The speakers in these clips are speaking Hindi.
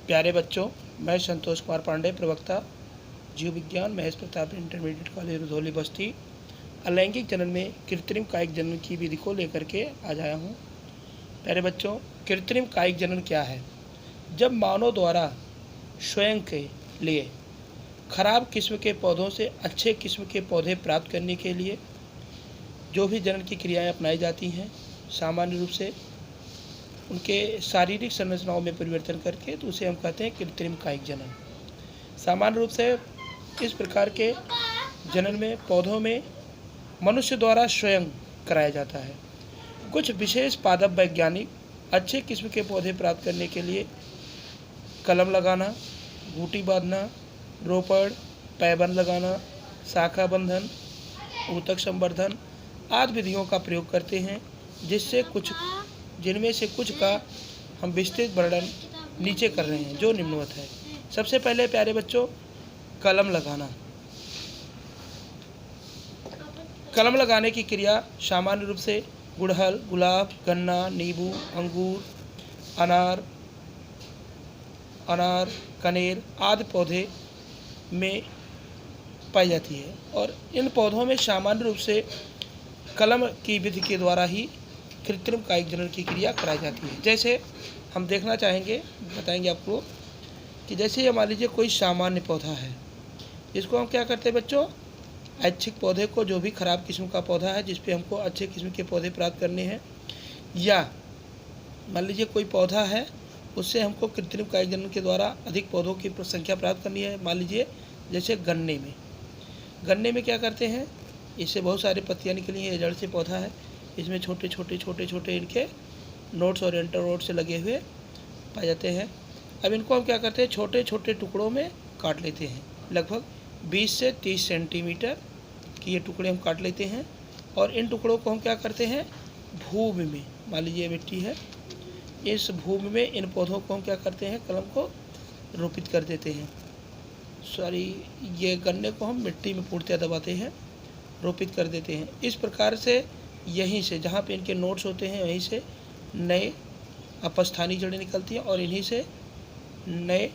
प्यारे बच्चों, मैं संतोष कुमार पांडे, प्रवक्ता जीव विज्ञान, महेश प्रताप इंटरमीडिएट कॉलेज रुधौली बस्ती, अलैंगिक जनन में कृत्रिम कायिक जनन की विधि को लेकर के आज आया हूँ। प्यारे बच्चों, कृत्रिम कायिक जनन क्या है? जब मानव द्वारा स्वयं के लिए खराब किस्म के पौधों से अच्छे किस्म के पौधे प्राप्त करने के लिए जो भी जनन की क्रियाएं अपनाई जाती हैं, सामान्य रूप से उनके शारीरिक संरचनाओं में परिवर्तन करके, तो उसे हम कहते हैं कृत्रिम कायिक जनन। सामान्य रूप से इस प्रकार के जनन में पौधों में मनुष्य द्वारा स्वयं कराया जाता है। कुछ विशेष पादप वैज्ञानिक अच्छे किस्म के पौधे प्राप्त करने के लिए कलम लगाना, घूंटी बांधना, रोपड़, पैबंद लगाना, शाखा बंधन, ऊतक संवर्धन आदि विधियों का प्रयोग करते हैं, जिनमें से कुछ का हम विस्तृत वर्णन नीचे कर रहे हैं, जो निम्नवत है। सबसे पहले प्यारे बच्चों, कलम लगाना। कलम लगाने की क्रिया सामान्य रूप से गुड़हल, गुलाब, गन्ना, नींबू, अंगूर, अनार, कनेर आदि पौधे में पाई जाती है और इन पौधों में सामान्य रूप से कलम की विधि के द्वारा ही कृत्रिम कायिक जनन की क्रिया कराई जाती है। जैसे हम देखना चाहेंगे, बताएंगे आपको कि जैसे ये मान लीजिए कोई सामान्य पौधा है, इसको हम क्या करते हैं बच्चों, ऐच्छिक पौधे को, जो भी खराब किस्म का पौधा है जिस पे हमको अच्छे किस्म के पौधे प्राप्त करने हैं, या मान लीजिए कोई पौधा है उससे हमको कृत्रिम कायिक जनन के द्वारा अधिक पौधों की संख्या प्राप्त करनी है। मान लीजिए जैसे गन्ने में क्या करते हैं, इससे बहुत सारी पत्तियाँ निकली हैं, जड़ से पौधा है, इसमें छोटे छोटे इनके नोट्स और एंटरनोड्स से लगे हुए पाए जाते हैं। अब इनको हम क्या करते हैं, छोटे छोटे टुकड़ों में काट लेते हैं। लगभग 20 से 30 सेंटीमीटर की ये टुकड़े हम काट लेते हैं और इन टुकड़ों को हम क्या करते हैं, भूमि में, मान लीजिए मिट्टी है, इस भूमि में इन पौधों को हम क्या करते हैं, कलम को रोपित कर देते हैं। ये गन्ने को हम मिट्टी में पूर्णतः दबाते हैं, रोपित कर देते हैं। इस प्रकार से यहीं से, जहाँ पे इनके नोट्स होते हैं, वहीं से नए अपस्थानी जड़ें निकलती हैं और इन्हीं से नए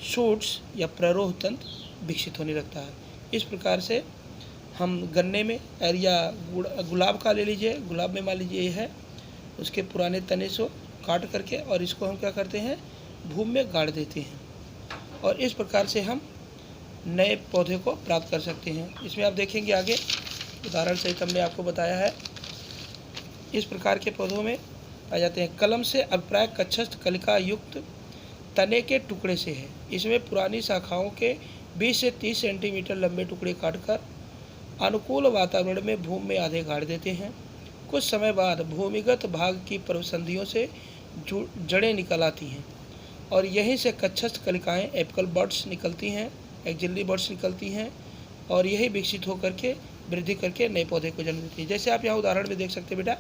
शूट्स या प्ररोह तंत्र विकसित होने लगता है। इस प्रकार से हम गन्ने में या गुलाब का ले लीजिए, गुलाब में मान लीजिए ये है, उसके पुराने तने से काट करके और इसको हम क्या करते हैं, भूमि में गाड़ देते हैं और इस प्रकार से हम नए पौधे को प्राप्त कर सकते हैं। इसमें आप देखेंगे आगे उदाहरण सहित हमने आपको बताया है। इस प्रकार के पौधों में पाए जाते हैं। कलम से अभिप्राय कक्षस्थ कलिका युक्त तने के टुकड़े से है। इसमें पुरानी शाखाओं के 20 से 30 सेंटीमीटर लंबे टुकड़े काटकर अनुकूल वातावरण में भूमि में आधे गाड़ देते हैं। कुछ समय बाद भूमिगत भाग की प्रवसंधियों से जड़ें निकल आती हैं और यहीं से कक्षस्थ कलिकाएँ एपिकल बड्स निकलती हैं, एक्जिलरी बड्स निकलती हैं और यही विकसित होकर के वृद्धि करके नए पौधे को जन्म देती है। जैसे आप यहाँ उदाहरण में देख सकते हैं बेटा,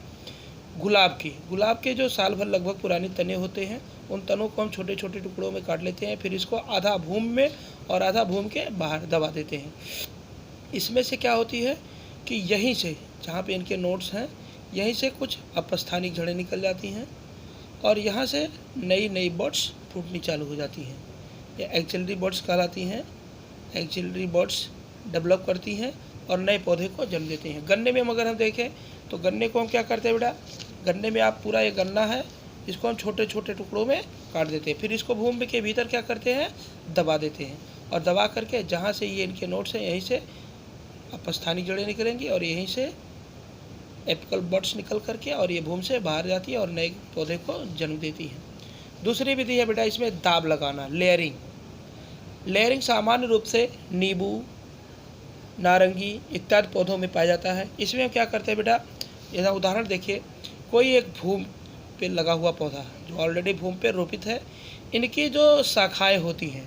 गुलाब के जो साल भर लगभग पुराने तने होते हैं, उन तनों को हम छोटे छोटे टुकड़ों में काट लेते हैं, फिर इसको आधा भूमि में और आधा भूमि के बाहर दबा देते हैं। इसमें से क्या होती है कि यहीं से, जहाँ पे इनके नोट्स हैं, यहीं से कुछ अपस्थानिक जड़ें निकल जाती हैं और यहाँ से नई बड्स फूटनी चालू हो जाती हैं। ये एक्जिलरी बड्स कहलाती हैं। एक्जिलरी बड्स डेवलप करती हैं और नए पौधे को जन्म देते हैं। गन्ने में अगर हम देखें तो गन्ने को हम क्या करते हैं बेटा, गन्ने में आप पूरा ये गन्ना है, इसको हम छोटे छोटे टुकड़ों में काट देते हैं, फिर इसको भूमि के भीतर क्या करते हैं, दबा देते हैं और दबा करके जहाँ से ये इनके नोट्स हैं, यहीं से अपस्थानिक जड़ें निकलेंगी और यहीं से एपिकल बड्स निकल करके और ये भूमि से बाहर जाती है और नए पौधे को जन्म देती है। दूसरी विधि है बेटा इसमें दाब लगाना, लेयरिंग सामान्य रूप से नींबू, नारंगी इत्यादि पौधों में पाया जाता है। इसमें हम क्या करते हैं बेटा, यह उदाहरण देखिए, कोई एक भूमि पे लगा हुआ पौधा जो ऑलरेडी भूमि पे रोपित है, इनकी जो शाखाएं होती हैं,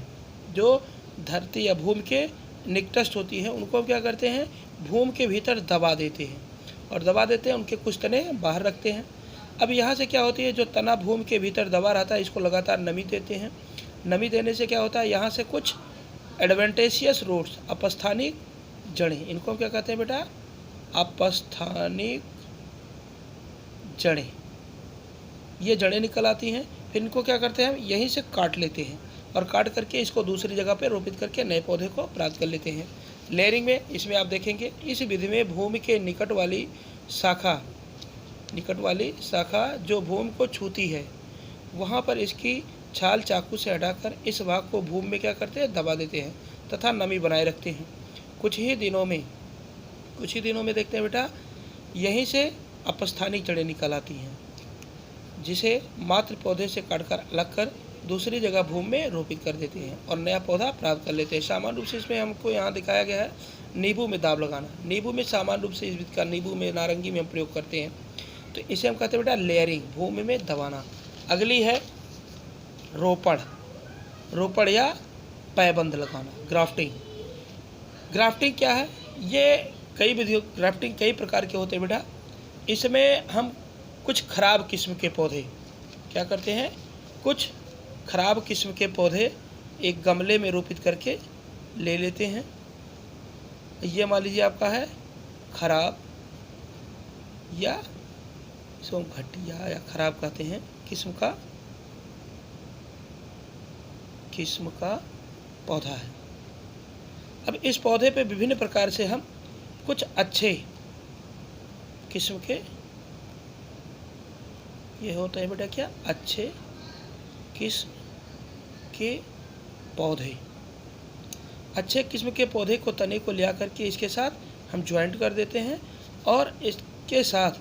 जो धरती या भूमि के निकटस्थ होती हैं, उनको हम क्या करते हैं, भूमि के भीतर दबा देते हैं और दबा देते हैं, उनके कुछ तने बाहर रखते हैं। अब यहाँ से क्या होती है, जो तना भूमि के भीतर दबा रहता है, इसको लगातार नमी देते हैं। नमी देने से क्या होता है, यहाँ से कुछ एडवेंटेशियस रूट्स, अपस्थानिक जड़ें, इनको हम क्या कहते हैं बेटा, अपस्थानिक जड़ें ये जड़ें निकल आती हैं। फिर इनको क्या करते हैं, हम यहीं से काट लेते हैं और काट करके इसको दूसरी जगह पे रोपित करके नए पौधे को प्राप्त कर लेते हैं। लेयरिंग में इसमें आप देखेंगे, इस विधि में भूमि के निकट वाली शाखा जो भूमि को छूती है, वहाँ पर इसकी छाल चाकू से हटाकर इस भाग को भूमि में क्या करते हैं, दबा देते हैं तथा नमी बनाए रखते हैं। कुछ ही दिनों में देखते हैं बेटा, यहीं से अपस्थानिक जड़ें निकल आती हैं, जिसे मात्र पौधे से काटकर अलग कर दूसरी जगह भूमि में रोपित कर देते हैं और नया पौधा प्राप्त कर लेते हैं। सामान्य रूप से इसमें हमको यहाँ दिखाया गया है नींबू में दाब लगाना। नींबू में सामान्य रूप से इस विधि का नींबू में, नारंगी में हम प्रयोग करते हैं, तो इसे हम कहते हैं बेटा लेयरिंग, भूमि में दबाना। अगली है रोपण या पैबंद लगाना, ग्राफ्टिंग क्या है? ये ग्राफ्टिंग कई प्रकार के होते हैं बेटा। इसमें हम कुछ खराब किस्म के पौधे क्या करते हैं, कुछ खराब किस्म के पौधे एक गमले में रोपित करके ले लेते हैं। ये मान लीजिए आपका है खराब, या इसको हम घटिया या खराब कहते हैं, किस्म का पौधा है। अब इस पौधे पे विभिन्न प्रकार से हम कुछ अच्छे किस्म के, ये होता है बेटा क्या, अच्छे किस्म के पौधे, अच्छे किस्म के पौधे को तने को लिया करके इसके साथ हम ज्वाइंट कर देते हैं और इसके साथ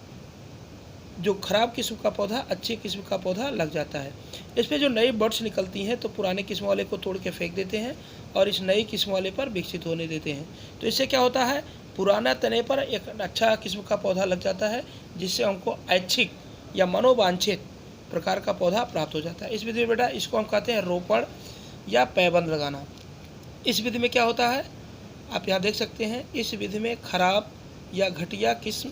जो खराब किस्म का पौधा अच्छी किस्म का पौधा लग जाता है। इस पर जो नई बड्स निकलती हैं तो पुराने किस्म वाले को तोड़ के फेंक देते हैं और इस नई किस्म वाले पर विकसित होने देते हैं। तो इससे क्या होता है, पुराना तने पर एक अच्छा किस्म का पौधा लग जाता है, जिससे हमको ऐच्छिक या मनोवांछित प्रकार का पौधा प्राप्त हो जाता है। इस विधि में बेटा इसको हम कहते हैं रोपण या पैबंद लगाना। इस विधि में क्या होता है, आप यहाँ देख सकते हैं, इस विधि में खराब या घटिया किस्म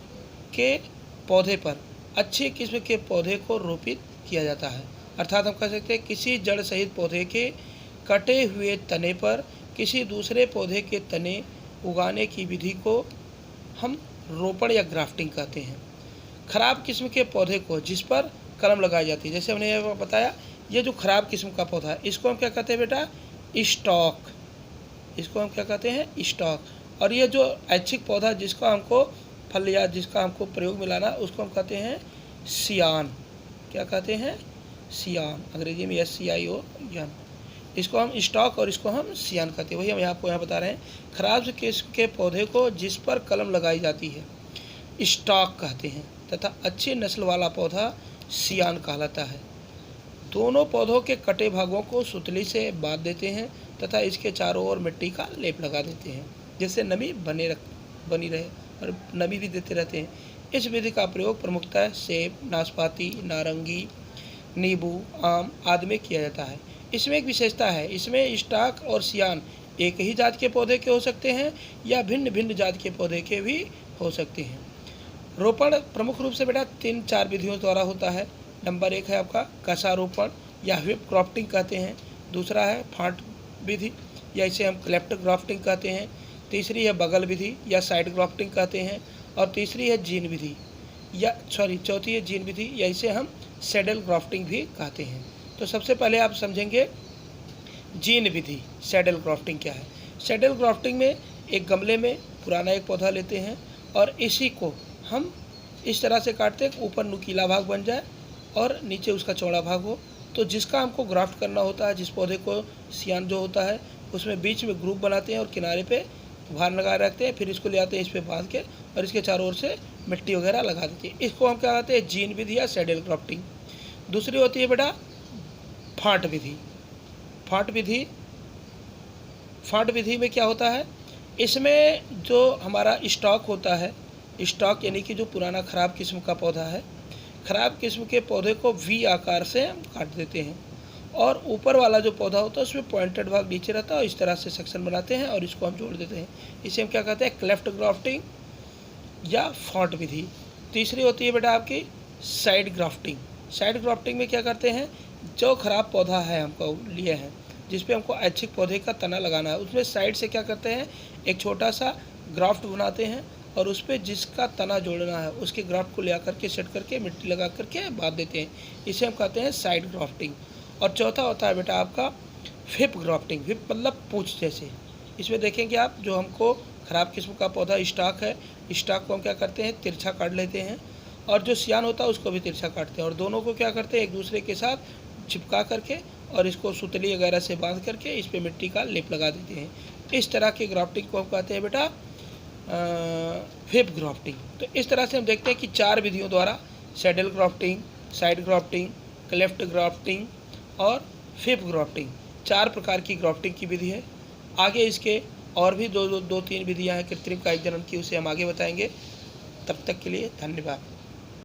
के पौधे पर अच्छे किस्म के पौधे को रोपित किया जाता है। अर्थात हम कह सकते हैं किसी जड़ सहित पौधे के कटे हुए तने पर किसी दूसरे पौधे के तने उगाने की विधि को हम रोपण या ग्राफ्टिंग कहते हैं। खराब किस्म के पौधे को जिस पर कलम लगाई जाती है, जैसे हमने ये बताया, ये जो खराब किस्म का पौधा है इसको हम क्या कहते हैं बेटा, स्टॉक। इसको हम क्या कहते हैं, स्टॉक। और ये जो ऐच्छिक पौधा जिसका हमको फल या जिसका हमको प्रयोग में लाना, उसको हम कहते हैं सियान। क्या कहते हैं, सियान, अंग्रेजी में SCION। इसको हम स्टॉक और इसको हम सियान कहते हैं। वही हम आपको यहाँ बता रहे हैं, खराब किस्म के पौधे को जिस पर कलम लगाई जाती है स्टॉक कहते हैं तथा अच्छी नस्ल वाला पौधा सियान कहलाता है। दोनों पौधों के कटे भागों को सुतली से बांध देते हैं तथा इसके चारों ओर मिट्टी का लेप लगा देते हैं, जिससे नमी बनी रहे और नमी भी देते रहते हैं। इस विधि का प्रयोग प्रमुखतः सेब, नाशपाती, नारंगी, नींबू, आम आदि में किया जाता है। इसमें एक विशेषता है, इसमें स्टॉक और सियान एक ही जात के पौधे के हो सकते हैं या भिन्न भिन्न जात के पौधे के भी हो सकते हैं। रोपण प्रमुख रूप से बेटा 3-4 विधियों द्वारा होता है। नंबर 1 है आपका कसारोपण या व्हिप ग्राफ्टिंग कहते हैं। दूसरा है फांट विधि या इसे हम क्लेफ्ट ग्राफ्टिंग कहते हैं। तीसरी है बगल विधि या साइड ग्राफ्टिंग कहते हैं। और तीसरी है चौथी है जीन विधि या इसे हम सैडल ग्राफ्टिंग भी कहते हैं। तो सबसे पहले आप समझेंगे जीन विधि, सैडल ग्राफ्टिंग क्या है। सैडल ग्राफ्टिंग में एक गमले में पुराना एक पौधा लेते हैं और इसी को हम इस तरह से काटते हैं, ऊपर नुकीला भाग बन जाए और नीचे उसका चौड़ा भाग हो। तो जिसका हमको ग्राफ्ट करना होता है, जिस पौधे को सियान जो होता है, उसमें बीच में ग्रुप बनाते हैं और किनारे पे भार लगा रखते हैं। फिर इसको ले आते हैं इस पे बांध के और इसके चारों ओर से मिट्टी वगैरह लगा देते हैं। इसको हम क्या कहते हैं, जीन विधि या सैडल ग्राफ्टिंग। दूसरी होती है बेटा फांट विधि। फांट विधि में क्या होता है, इसमें जो हमारा स्टॉक होता है, स्टॉक यानी कि जो पुराना खराब किस्म का पौधा है, खराब किस्म के पौधे को V आकार से हम काट देते हैं और ऊपर वाला जो पौधा होता है उसमें पॉइंटेड भाग नीचे रहता है और इस तरह से सेक्शन बनाते हैं और इसको हम जोड़ देते हैं। इसे हम क्या कहते हैं, क्लेफ्ट ग्राफ्टिंग या फॉन्ट विधि। तीसरी होती है बेटा आपकी साइड ग्राफ्टिंग। साइड ग्राफ्टिंग में क्या करते हैं, जो खराब पौधा है हमको लिए हैं, जिस पे हमको ऐच्छिक पौधे का तना लगाना है, उसमें साइड से क्या करते हैं, एक छोटा सा ग्राफ्ट बनाते हैं और उस पर जिसका तना जोड़ना है उसके ग्राफ्ट को ले आकर के सेट करके मिट्टी लगा करके बांध देते हैं। इसे हम कहते हैं साइड ग्राफ्टिंग। और चौथा होता है बेटा आपका फिप ग्राफ्टिंग। फिप मतलब पूंछ जैसे। इसमें देखेंगे आप, जो हमको ख़राब किस्म का पौधा स्टॉक है, स्टॉक को हम क्या करते हैं, तिरछा काट लेते हैं, और जो सियान होता है उसको भी तिरछा काटते हैं, और दोनों को क्या करते हैं, एक दूसरे के साथ चिपका करके और इसको सुतली वगैरह से बांध करके इस पर मिट्टी का लेप लगा देते हैं। इस तरह के ग्राफ्टिंग को हम कहते हैं बेटा फिप ग्राफ्टिंग। तो इस तरह से हम देखते हैं कि 4 विधियों द्वारा saddle grafting, side grafting, cleft grafting और फिप ग्राफ्टिंग 4 प्रकार की ग्राफ्टिंग की विधि है। आगे इसके और भी दो तीन विधियां हैं कृत्रिम कायिक जनन की, उसे हम आगे बताएंगे। तब तक के लिए धन्यवाद।